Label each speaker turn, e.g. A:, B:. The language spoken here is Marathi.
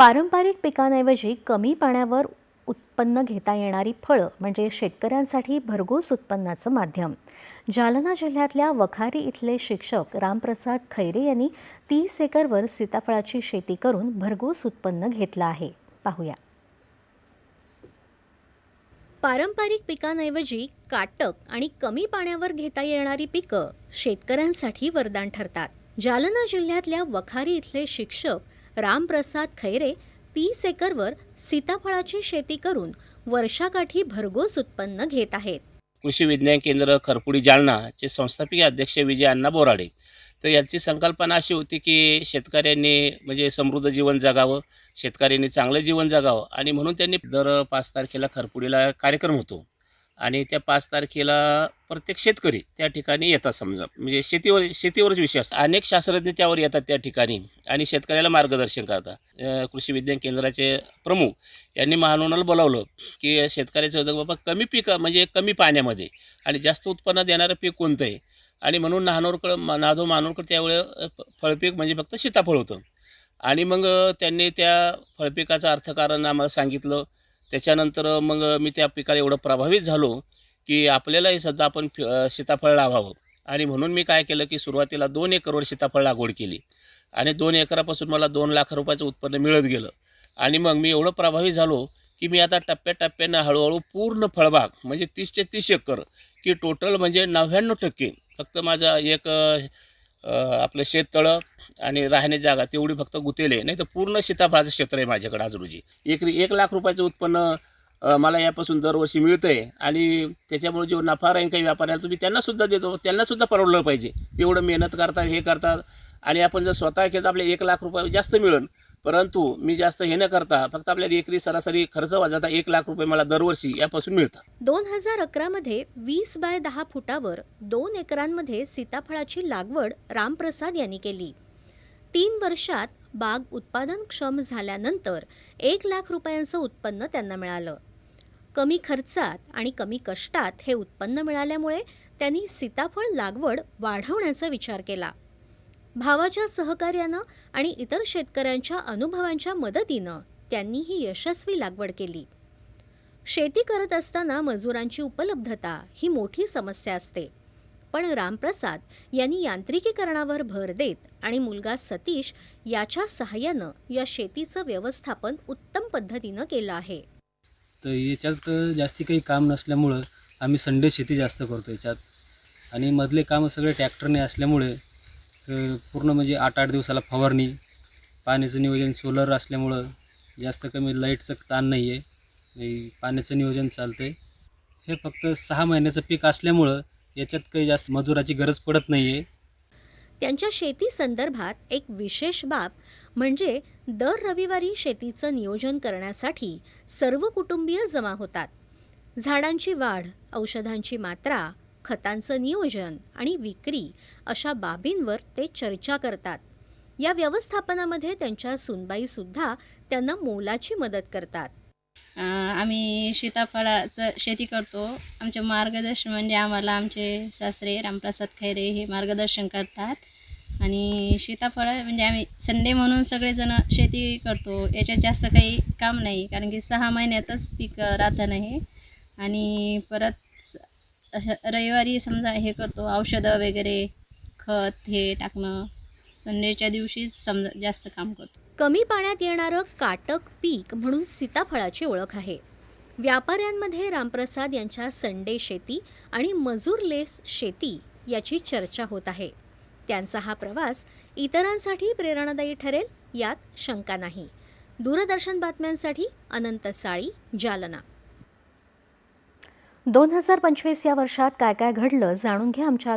A: पारंपरिक पिकांऐवजी कमी पाण्यावर उत्पन्न घेता येणारी फळं म्हणजे शेतकऱ्यांसाठी भरघोस उत्पन्नाचं माध्यम. जालना जिल्ह्यातल्या वखारी इथले शिक्षक रामप्रसाद खैरे यांनी 30 एकरवर सीताफळाची शेती करून भरघोस उत्पन्न घेतलं आहे. पाहूया. पारंपरिक पिकांऐवजी काटक आणि कमी पाण्यावर घेता येणारी पिकं शेतकऱ्यांसाठी वरदान ठरतात. जालना जिल्ह्यातल्या वखारी इथले शिक्षक रामप्रसाद खैरे 30 एकरवर सीताफळाची शेती करून वर्षाकाठी भरघोस उत्पन्न घेत आहेत.
B: कृषी विज्ञान केंद्र खरपुडी जालनाचे संस्थापकीय अध्यक्ष विजय अण्णा बोराडे. तर यांची संकल्पना अशी होती की शेतकऱ्यांनी म्हणजे समृद्ध जीवन जगावं, शेतकऱ्यांनी चांगलं जीवन जगावं आणि म्हणून त्यांनी दर 5 तारखेला खरपुडीला कार्यक्रम होतो आणि त्या 5 तारखेला प्रत्येक शेतकरी त्या ठिकाणी येतात. समजा म्हणजे शेतीवरच विषय असतो. अनेक शास्त्रज्ञ त्यावर येतात त्या ठिकाणी आणि शेतकऱ्याला मार्गदर्शन करतात. कृषी विज्ञान केंद्राचे प्रमुख यांनी महानोनाला बोलावलं की शेतकऱ्याचं होतं बाबा कमी पिकं म्हणजे कमी पाण्यामध्ये आणि जास्त उत्पन्न देणारं पीक कोणतं आहे. आणि म्हणून महानोरकडं त्यावेळेस फळपीक म्हणजे फक्त सीताफळ होतं. आणि मग त्यांनी त्या फळपिकाचं अर्थकारण आम्हाला सांगितलं. त्याच्यानंतर मग मी त्या पिकाला एवढं प्रभावित झालो की आपल्यालाही सध्या आपण सीताफळ लावावं. आणि म्हणून मी काय केलं की सुरुवातीला 2 एकरवर सीताफळ लागवड केली आणि 2 एकरापासून मला 2 लाख रुपयाचं उत्पन्न मिळत गेलं. आणि मग मी एवढं प्रभावित झालो की मी आता टप्प्याटप्प्यानं हळूहळू पूर्ण फळबाग म्हणजे 30 ते 30 एकर की टोटल म्हणजे 99% फक्त माझा एक आपलं शेततळं आणि राहण्याची जागा तेवढी फक्त गुंतलेली, नाही तर पूर्ण सीताफळाचं क्षेत्र आहे माझ्याकडे आज रोजी. एकरी 1 लाख रुपयाचं उत्पन्न मला यापासून दरवर्षी मिळतं आहे. आणि त्याच्यामुळे जो नफा राहील काही व्यापाऱ्याला तुम्ही त्यांनासुद्धा देतो, त्यांनासुद्धा परवडलं पाहिजे. तेवढं मेहनत करतात, हे करतात. आणि आपण जर स्वतः केलं तर आपले 1 लाख रुपये जास्त मिळेल. परंतु मी जास्त हे न करता फक्त आपल्याला एकरी सरासरी खर्च वाजता 1 लाख रुपये मला दरवर्षी यापासून मिळतात.
A: 2011 मध्ये 20 बाय 10 फुटावर 2 एकरांमध्ये सीताफळाची लागवड रामप्रसाद यांनी केली. 3 वर्षात बाग उत्पादनक्षम झाल्यानंतर 1 लाख रुपयांचं उत्पन्न त्यांना मिळालं. कमी खर्चात आणि कमी कष्टात हे उत्पन्न मिळाल्यामुळे त्यांनी सीताफळ लागवड वाढवण्याचा विचार केला. भावाच्या सहकार्यानं आणि इतर शेतकऱ्यांच्या अनुभवांच्या मदतीनं त्यांनी ही यशस्वी लागवड केली. शेती करत असताना मजुरांची उपलब्धता ही मोठी समस्या असते, पण रामप्रसाद यांनी यांत्रिकीकरणावर भर देत आणि मुलगा सतीश याच्या सहाय्यानं या शेतीचं व्यवस्थापन उत्तम पद्धतीनं केलं आहे.
C: तर याच्यात जास्ती काही काम नसल्यामुळं आम्ही संडे शेती जास्त करतो याच्यात. आणि मधले कामं सगळे ट्रॅक्टरने असल्यामुळे पूर्ण म्हणजे 8-8 दिवसाला फवारणी, पाण्याचं नियोजन सोलर असल्यामुळं जास्त कमी लाईटचं ताण नाही आहे, पाण्याचं नियोजन चालतं आहे. हे फक्त 6 महिन्याचं पीक असल्यामुळं याच्यात काही जास्त मजुराची गरज पडत नाही आहे.
A: त्यांच्या शेती संदर्भात एक विशेष बाब म्हणजे दर रविवारी शेतीचं नियोजन करण्यासाठी सर्व कुटुंबीय जमा होतात. झाडांची वाढ, औषधांची मात्रा, खतांचं नियोजन आणि विक्री अशा बाबींवर ते चर्चा करतात. या व्यवस्थापनामध्ये त्यांच्या सुनबाईसुद्धा त्यांना मोलाची मदत करतात.
D: आम्ही सीताफळाचं शेती करतो. आमचे मार्गदर्शन म्हणजे आम्हाला आमचे सासरे रामप्रसाद खैरे हे मार्गदर्शन करतात. आणि सीताफळ म्हणजे आम्ही संडे म्हणून सगळेजण शेती करतो. याच्यात जास्त काही काम नाही, कारण की 6 महिन्यातच पीक राहतं नाही. आणि परत रविवारी समजा हे करतो, औषधं वगैरे खत हे टाकणं. संडेच्या दिवशीच समजा जास्त काम करतो.
A: कमी पाण्यात येणारं काटक पीक म्हणून सीताफळाची ओळख आहे. व्यापाऱ्यांमध्ये रामप्रसाद यांच्या संडे शेती आणि मजूरलेस शेती याची चर्चा होत आहे. त्यांचा हा प्रवास इतरांसाठी प्रेरणादायी ठरेल यात शंका नाही. दूरदर्शन बातम्यांसाठी अनंत साळी, जालना. 2025 या वर्षात काय काय घडलं जाणून घ्या आमच्या